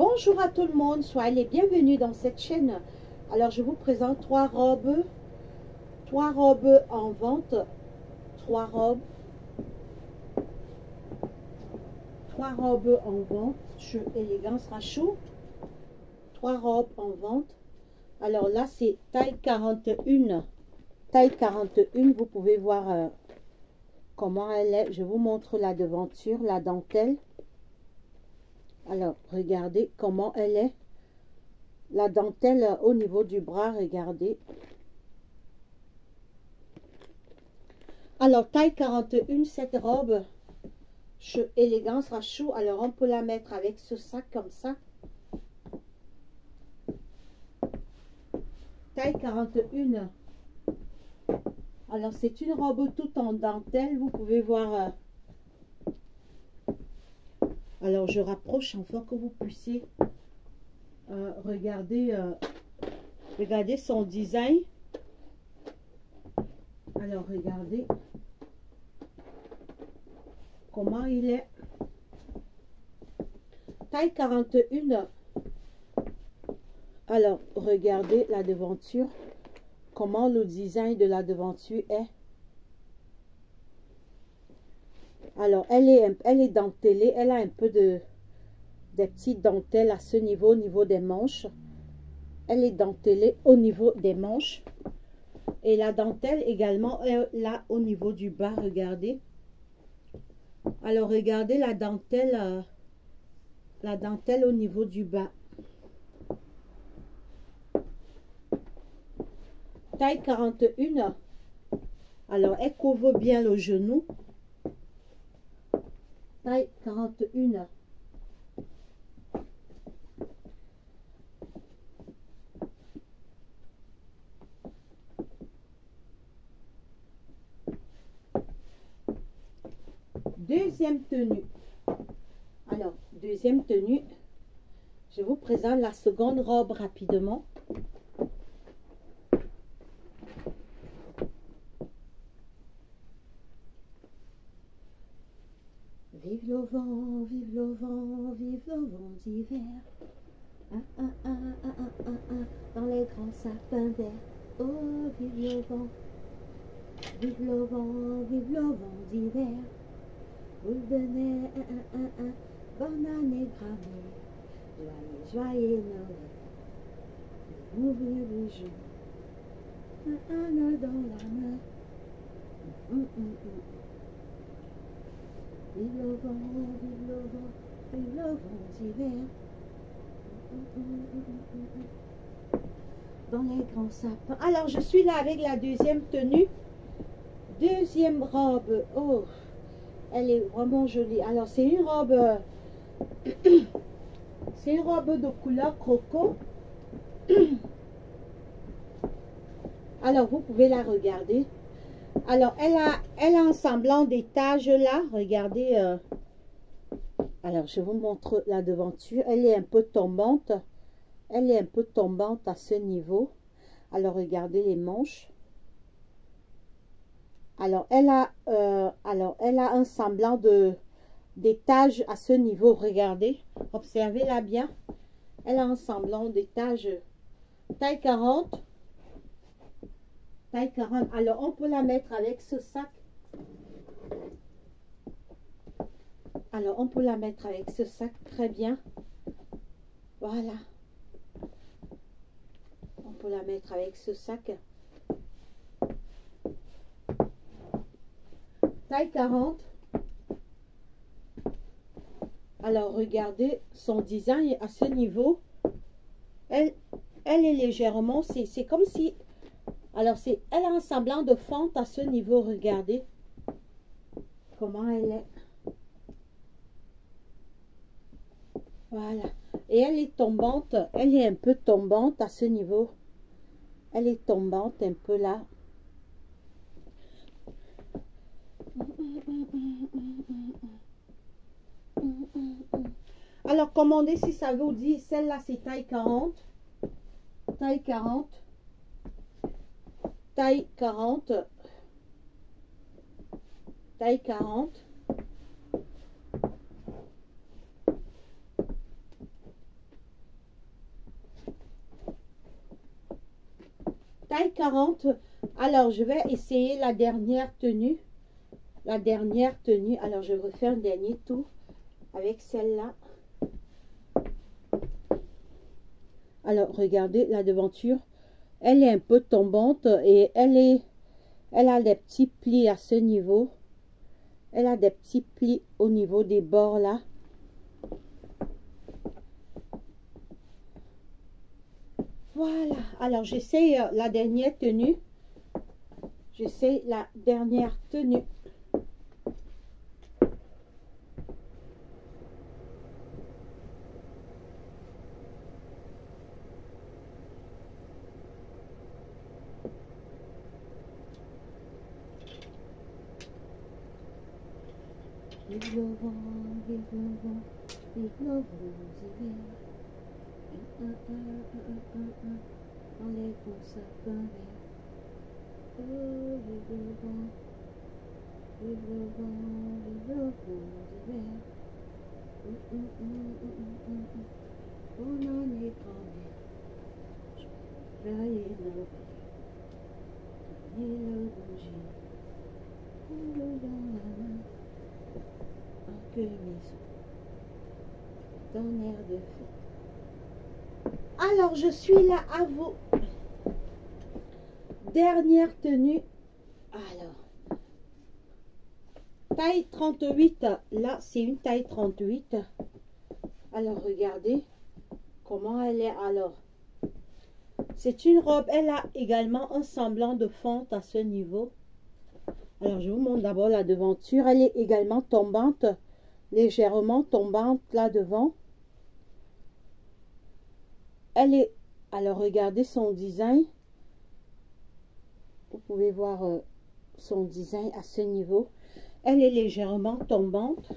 Bonjour à tout le monde, soyez les bienvenus dans cette chaîne. Alors je vous présente trois robes en vente, trois robes en vente, élégance Rachou, trois robes en vente. Alors là c'est taille 41, vous pouvez voir comment elle est. Je vous montre la devanture, la dentelle. Alors, regardez comment elle est. La dentelle au niveau du bras, regardez. Alors, taille 41, cette robe, élégance Rachou. Alors, on peut la mettre avec ce sac comme ça. Taille 41. Alors, c'est une robe toute en dentelle. Vous pouvez voir... Alors, je rapproche afin que vous puissiez regarder son design. Alors, regardez comment il est. Taille 41. Alors, regardez la devanture. Comment le design de la devanture est. Alors, elle est dentelée. Elle a un peu des petites dentelles à ce niveau, au niveau des manches. Elle est dentelée au niveau des manches. Et la dentelle également est là au niveau du bas, regardez. Alors, regardez la dentelle au niveau du bas. Taille 41. Alors, elle couvre bien le genou. Taille 41. Deuxième tenue. Alors, deuxième tenue. Je vous présente la seconde robe rapidement. Vive le vent, vive le vent, vive le vent d'hiver. Dans les grands sapins verts. Oh, vive le vent, vive le vent, vive le vent d'hiver. Vous donnez bonne année gramée. Joyeux Noël. Ouvrir le jeu. Un dans la main. Vive le vent, vive le vent, vive le vent d'hiver. Dans les grands sapins. Alors, je suis là avec la deuxième tenue. Deuxième robe. Oh, elle est vraiment jolie. Alors, c'est une robe... c'est une robe de couleur croco. Alors, vous pouvez la regarder. Alors, elle a un semblant d'étage là. Regardez. Alors, je vous montre la devanture. Elle est un peu tombante. Elle est un peu tombante à ce niveau. Alors, regardez les manches. Alors, elle a un semblant d'étage à ce niveau. Regardez. Observez-la bien. Elle a un semblant d'étage. Taille 40. Taille 40. Alors, on peut la mettre avec ce sac. Alors, on peut la mettre avec ce sac. Très bien. Voilà. On peut la mettre avec ce sac. Taille 40. Alors, regardez son design à ce niveau. Elle est légèrement... C'est comme si... Alors, elle a un semblant de fente à ce niveau. Regardez comment elle est. Voilà. Et elle est tombante. Elle est un peu tombante à ce niveau. Elle est tombante un peu là. Alors, commandez si ça vous dit. Celle-là, c'est taille 40. Taille 40. Taille 40. Taille 40. taille 40. Alors, je vais essayer la dernière tenue. La dernière tenue. Alors, je refais un dernier tour avec celle-là. Alors, regardez la devanture. Elle est un peu tombante et elle a des petits plis à ce niveau. Elle a des petits plis au niveau des bords là. Voilà. Alors, j'essaie la dernière tenue. J'essaie la dernière tenue. Vive le vent, vive le vent, vive le vent d'hiver. Dans les grands sapins verts. Oh, vive le vent, vive le vent, vive le vent d'hiver. Bonne année, grand-mère. Joyeux Noël. Donnez le bougie. Dans la main. En queue maison. Dans l'air de fête. Alors, je suis là à vous. Dernière tenue. Alors, taille 38. Là, c'est une taille 38. Alors, regardez comment elle est. Alors, c'est une robe. Elle a également un semblant de fente à ce niveau. Alors, je vous montre d'abord la devanture. Elle est également tombante, légèrement tombante là devant. Elle est... Alors, regardez son design. Vous pouvez voir son design à ce niveau. Elle est légèrement tombante.